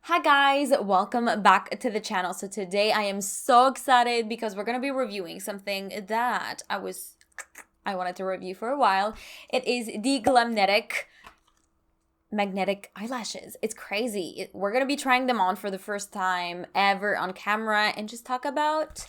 Hi guys, welcome back to the channel. So today I am so excited because we're going to be reviewing something that I wanted to review for a while. It is the Glamnetic magnetic eyelashes. It's crazy. We're going to be trying them on for the first time ever on camera and just talk about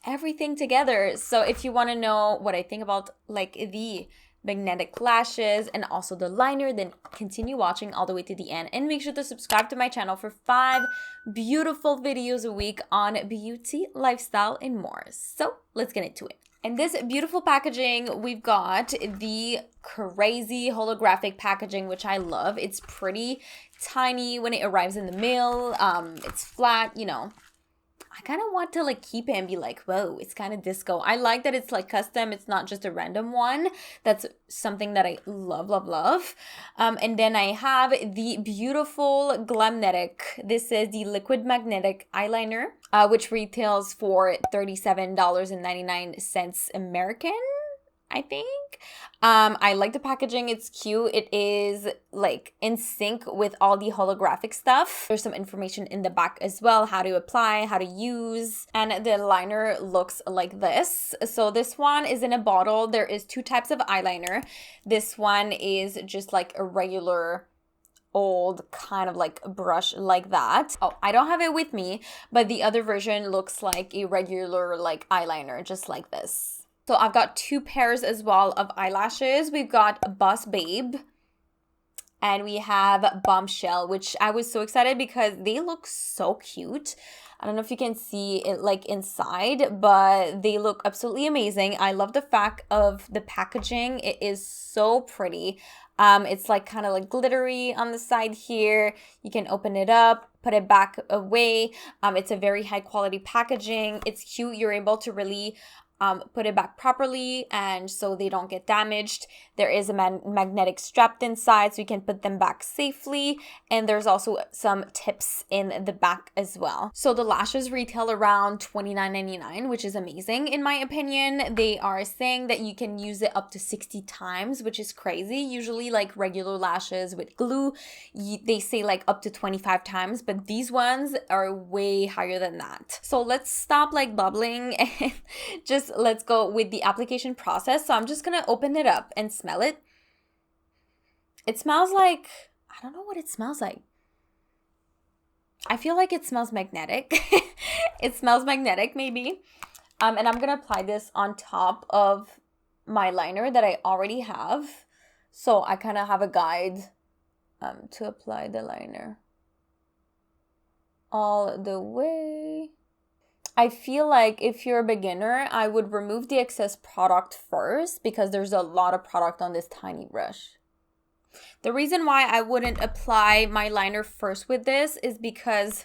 everything together. So if you want to know what I think about like the magnetic lashes and also the liner, then continue watching all the way to the end and make sure to subscribe to my channel for 5 beautiful videos a week on beauty, lifestyle, and more. So let's get into it. In this beautiful packaging, we've got the crazy holographic packaging, which I love. It's pretty tiny when it arrives in the mail. It's flat, you know. I kind of want to like keep it and be like, whoa, it's kind of disco. I like that it's like custom. It's not just a random one. That's something that I love, love, love. And then I have the beautiful Glamnetic. This is the liquid magnetic eyeliner, which retails for $37.99 American, I think. I like the packaging. It's cute. It is like in sync with all the holographic stuff. There's some information in the back as well, how to apply, how to use, and the liner looks like this. So this one is in a bottle. There is 2 types of eyeliner. This one is just like a regular old kind of like brush like that. Oh, I don't have it with me, but the other version looks like a regular like eyeliner, just like this. So I've got 2 pairs as well of eyelashes. We've got Boss Babe and we have Bombshell, which I was so excited because they look so cute. I don't know if you can see it like inside, but they look absolutely amazing. I love the fact of the packaging. It is so pretty. It's like kind of like glittery on the side here. You can open it up, put it back away. It's a very high quality packaging. It's cute. You're able to really put it back properly and so they don't get damaged. There is a magnetic strap inside so you can put them back safely, and there's also some tips in the back as well. So the lashes retail around $29.99, which is amazing in my opinion. They are saying that you can use it up to 60 times, which is crazy. Usually like regular lashes with glue, they say like up to 25 times, but these ones are way higher than that. So let's stop like bubbling and just let's go with the application process. So I'm just gonna open it up and smell it. It smells like, I don't know what it smells like. I feel like it smells magnetic. It smells magnetic maybe. And I'm gonna apply this on top of my liner that I already have. So I kind of have a guide to apply the liner all the way. I feel like if you're a beginner, I would remove the excess product first because there's a lot of product on this tiny brush. The reason why I wouldn't apply my liner first with this is because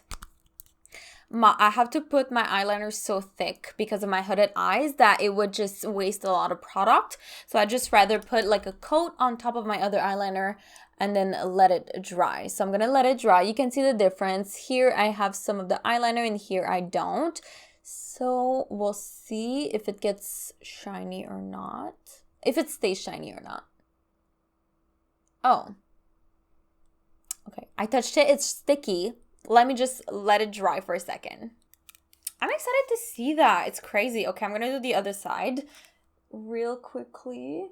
I have to put my eyeliner so thick because of my hooded eyes that it would just waste a lot of product. So I just rather put like a coat on top of my other eyeliner and then let it dry. So I'm gonna let it dry. You can see the difference. Here I have some of the eyeliner and here I don't. So we'll see if it gets shiny or not. If it stays shiny or not. Oh. Okay, I touched it, it's sticky. Let me just let it dry for a second. I'm excited to see that. It's crazy. Okay, I'm gonna do the other side real quickly.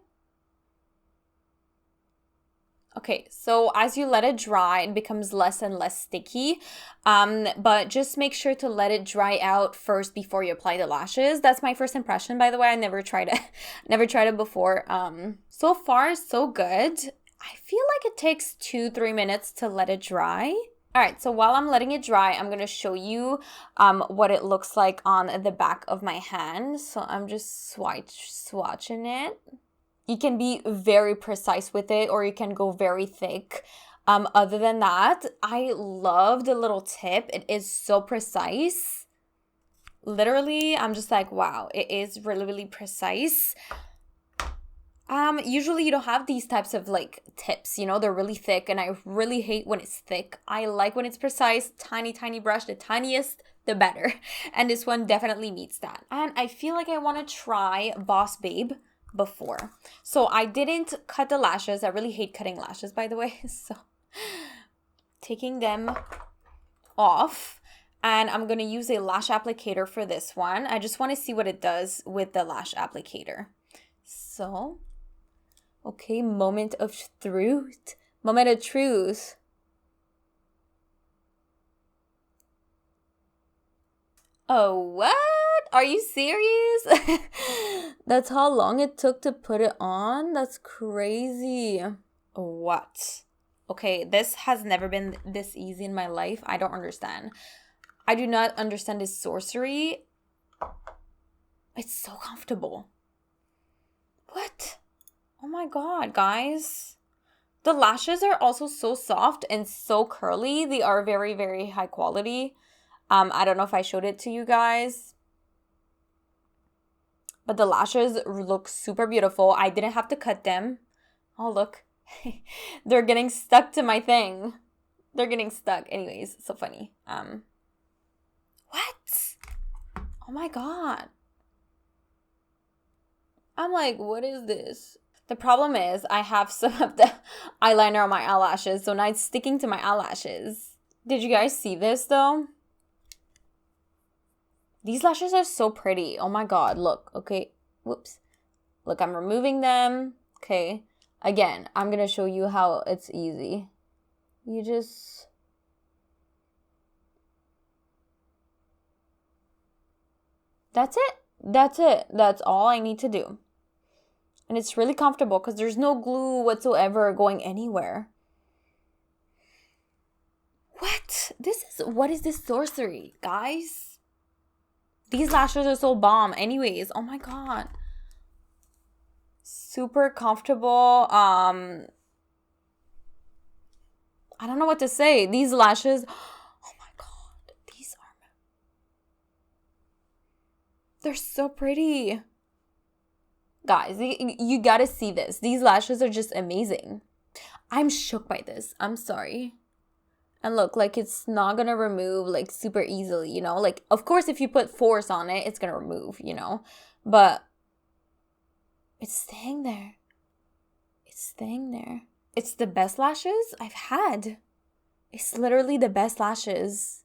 Okay, so as you let it dry, it becomes less and less sticky, but just make sure to let it dry out first before you apply the lashes. That's my first impression, by the way. I never tried it, never tried it before. So far, so good. I feel like it takes 2-3 minutes to let it dry. All right, so while I'm letting it dry, I'm gonna show you what it looks like on the back of my hand. So I'm just swatching it. You can be very precise with it or you can go very thick. Other than that, I love the little tip. It is so precise. Literally, I'm just like, wow, it is really, really precise. Usually you don't have these types of like tips, you know, they're really thick and I really hate when it's thick. I like when it's precise, tiny, tiny brush, the tiniest, the better. And this one definitely meets that. And I feel like I want to try Boss Babe before. So I didn't cut the lashes. I really hate cutting lashes, by the way. So taking them off. And I'm going to use a lash applicator for this one. I just want to see what it does with the lash applicator. So, okay, moment of truth. Moment of truth. Oh, what? Are you serious? That's how long it took to put it on? That's crazy. What? Okay, this has never been this easy in my life. I don't understand. I do not understand this sorcery. It's so comfortable. What? Oh my god, guys. The lashes are also so soft and so curly. They are very, very high quality. I don't know if I showed it to you guys. But the lashes look super beautiful. I didn't have to cut them. Oh, look. They're getting stuck to my thing. They're getting stuck. Anyways, so funny. What? Oh my god. I'm like, what is this? The problem is I have some of the eyeliner on my eyelashes, so now it's sticking to my eyelashes. Did you guys see this though? These lashes are so pretty. Oh my god, look. Okay, whoops. Look, I'm removing them. Okay, again, I'm gonna show you how it's easy. You just... That's it. That's it. That's all I need to do. And it's really comfortable because there's no glue whatsoever going anywhere. What? What is this sorcery, guys? These lashes are so bomb. Anyways, oh my god. Super comfortable. I don't know what to say. These lashes... They're so pretty. Guys, you gotta see this. These lashes are just amazing. I'm shook by this. I'm sorry. And look, like it's not gonna remove like super easily, you know? Like, of course, if you put force on it, it's gonna remove, you know? But it's staying there. It's staying there. It's the best lashes I've had. It's literally the best lashes.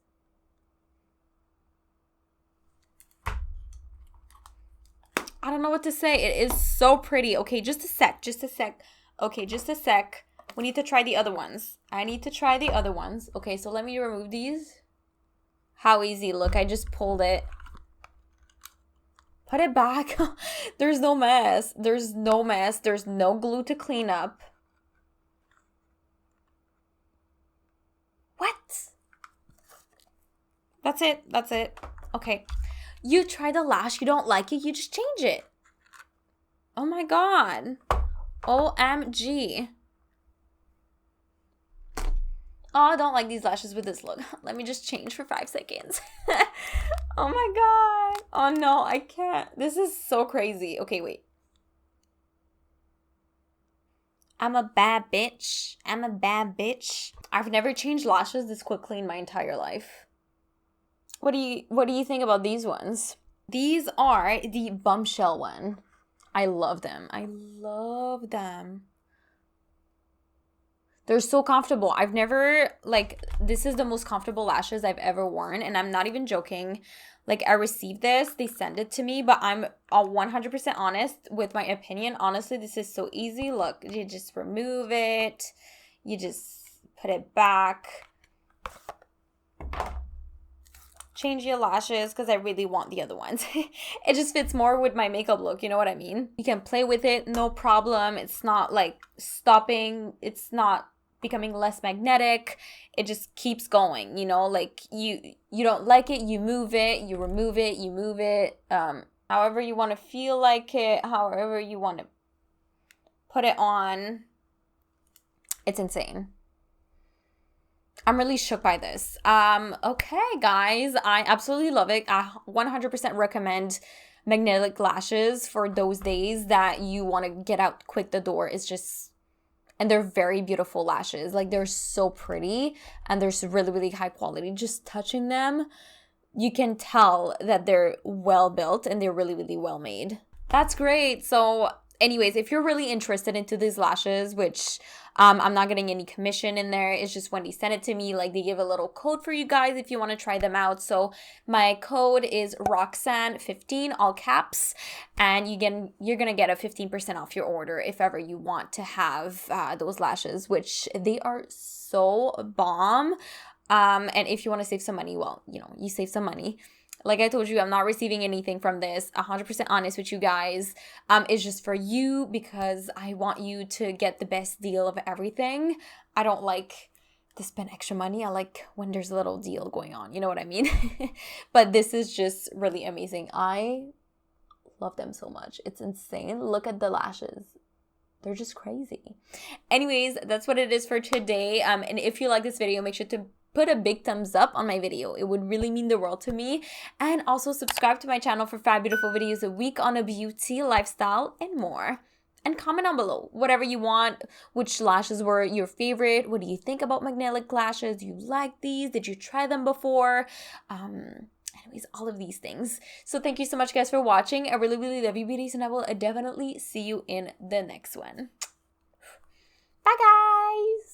I don't know what to say. It is so pretty. Okay, just a sec. Just a sec. Okay, just a sec. We need to try the other ones. I need to try the other ones. Okay, so let me remove these. How easy. Look, I just pulled it. Put it back. There's no mess. There's no mess. There's no glue to clean up. What? That's it. That's it. Okay. You try the lash, you don't like it, you just change it. Oh my god. OMG. Oh, I don't like these lashes with this look. Let me just change for 5 seconds. Oh my god. Oh no, I can't. This is so crazy. Okay, wait. I'm a bad bitch. I'm a bad bitch. I've never changed lashes this quickly in my entire life. What do you think about these ones? These are the bombshell one. I love them. I love them. They're so comfortable. I've never, like, this is the most comfortable lashes I've ever worn. And I'm not even joking. Like, I received this. They sent it to me. But I'm 100% honest with my opinion. Honestly, this is so easy. Look, you just remove it. You just put it back. Change your lashes because I really want the other ones. It just fits more with my makeup look, you know what I mean? You can play with it, no problem. It's not like stopping. It's not becoming less magnetic. It just keeps going, you know? Like you don't like it, you move it, you remove it, you move it. However you want to feel like it, however you want to put it on. It's insane. I'm really shook by this. Okay, guys. I absolutely love it. I 100% recommend magnetic lashes for those days that you want to get out quick the door. It's just... And they're very beautiful lashes. Like, they're so pretty. And they're really, really high quality. Just touching them, you can tell that they're well built and they're really, really well made. That's great. So... anyways, if you're really interested into these lashes, which I'm not getting any commission in there, it's just Wendy sent it to me. Like, they give a little code for you guys if you want to try them out. So my code is Roxanne15, all caps, and you're gonna get a 15% off your order if ever you want to have those lashes, which they are so bomb. And if you want to save some money, well, you know, you save some money. Like I told you, I'm not receiving anything from this. 100% honest with you guys. It's just for you because I want you to get the best deal of everything. I don't like to spend extra money. I like when there's a little deal going on. You know what I mean? But this is just really amazing. I love them so much. It's insane. Look at the lashes. They're just crazy. Anyways, that's what it is for today. And if you like this video, make sure to put a big thumbs up on my video. It would really mean the world to me. And also subscribe to my channel for 5 beautiful videos a week on a beauty, lifestyle, and more. And comment down below whatever you want, which lashes were your favorite. What do you think about magnetic lashes? Do you like these? Did you try them before? Anyways, all of these things. So thank you so much, guys, for watching. I really, really love you, beauties, and I will definitely see you in the next one. Bye, guys!